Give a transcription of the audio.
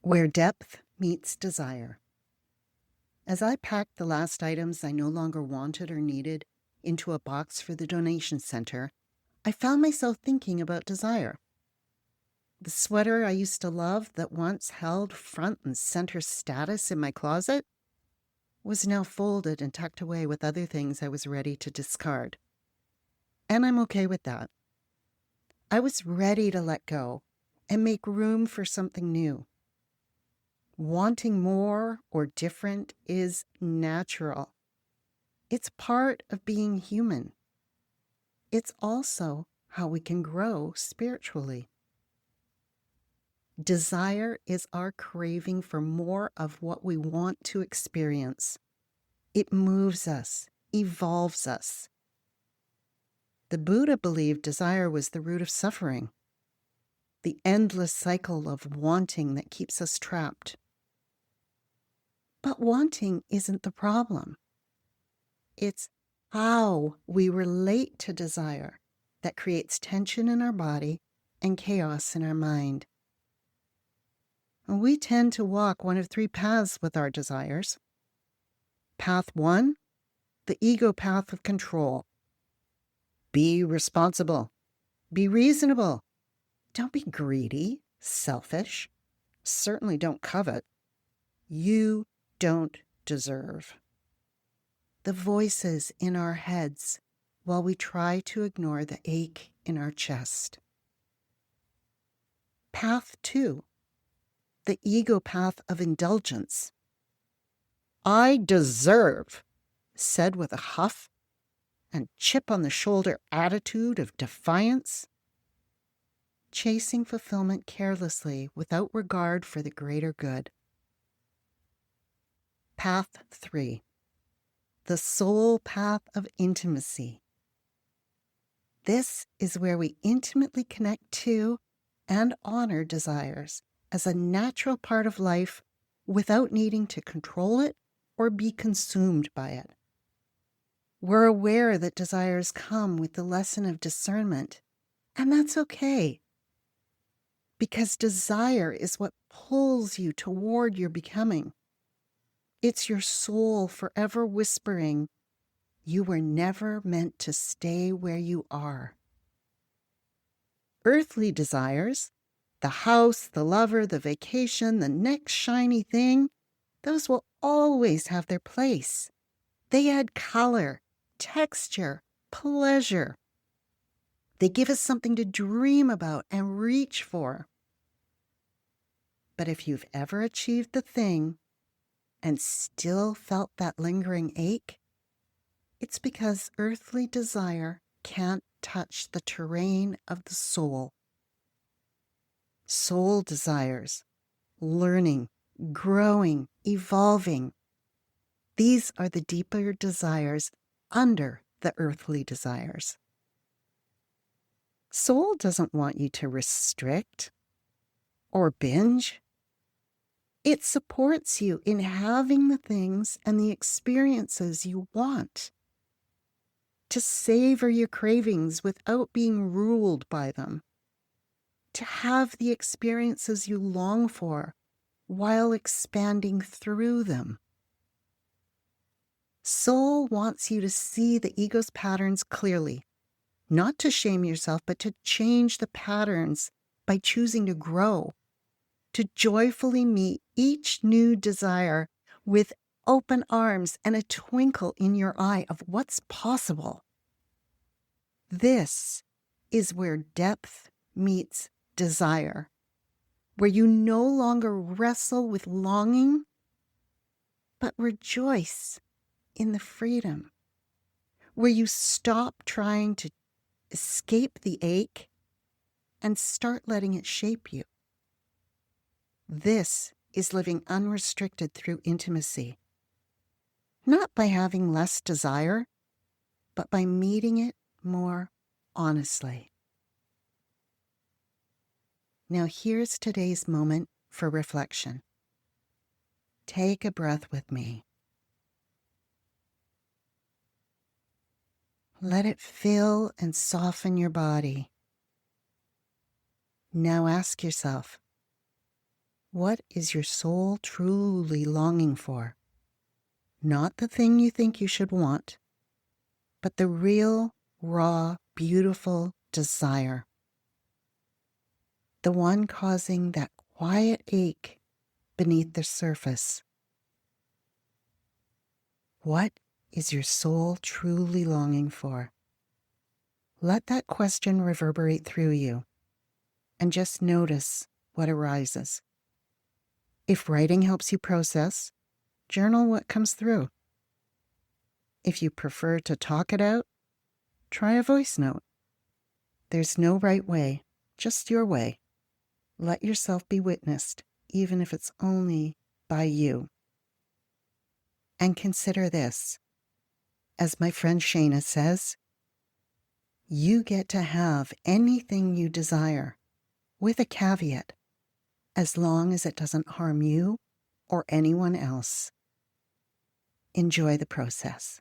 Where depth meets desire. As I packed the last items I no longer wanted or needed into a box for the donation center, I found myself thinking about desire. The sweater I used to love that once held front and center status in my closet was now folded and tucked away with other things I was ready to discard. And I'm okay with that. I was ready to let go and make room for something new. Wanting more or different is natural. It's part of being human. It's also how we can grow spiritually. Desire is our craving for more of what we want to experience. It moves us, evolves us. The Buddha believed desire was the root of suffering, the endless cycle of wanting that keeps us trapped. But wanting isn't the problem. It's how we relate to desire that creates tension in our body and chaos in our mind. And we tend to walk one of three paths with our desires. Path 1, the ego path of control. Be responsible. Be reasonable. Don't be greedy, selfish. Certainly don't covet. You don't deserve. The voices in our heads while we try to ignore the ache in our chest. Path 2, the ego path of indulgence. I deserve, said with a huff and chip on the shoulder attitude of defiance. Chasing fulfillment carelessly without regard for the greater good. Path 3, the soul path of intimacy. This is where we intimately connect to and honor desires as a natural part of life without needing to control it or be consumed by it. We're aware that desires come with the lesson of discernment, and that's okay. Because desire is what pulls you toward your becoming. It's your soul forever whispering, you were never meant to stay where you are. Earthly desires, the house, the lover, the vacation, the next shiny thing, those will always have their place. They add color, texture, pleasure. They give us something to dream about and reach for. But if you've ever achieved the thing and still felt that lingering ache, it's because earthly desire can't touch the terrain of the soul. Soul desires, learning, growing, evolving. These are the deeper desires under the earthly desires. Soul doesn't want you to restrict or binge. It supports you in having the things and the experiences you want, to savor your cravings without being ruled by them, to have the experiences you long for while expanding through them. Soul wants you to see the ego's patterns clearly, not to shame yourself, but to change the patterns by choosing to grow, to joyfully meet each new desire with open arms and a twinkle in your eye of what's possible. This is where depth meets desire, where you no longer wrestle with longing, but rejoice in the freedom, where you stop trying to escape the ache and start letting it shape you. This is living unrestricted through intimacy, not by having less desire, but by meeting it more honestly. Now here's today's moment for reflection. Take a breath with me. Let it fill and soften your body. Now ask yourself, What is your soul truly longing for? Not the thing you think you should want, but the real, raw, beautiful desire. The one causing that quiet ache beneath the surface. What is your soul truly longing for? Let that question reverberate through you and just notice what arises. If writing helps you process, journal what comes through. If you prefer to talk it out, try a voice note. There's no right way, just your way. Let yourself be witnessed, even if it's only by you. And consider this. As my friend Shana says, you get to have anything you desire, with a caveat, as long as it doesn't harm you or anyone else. Enjoy the process.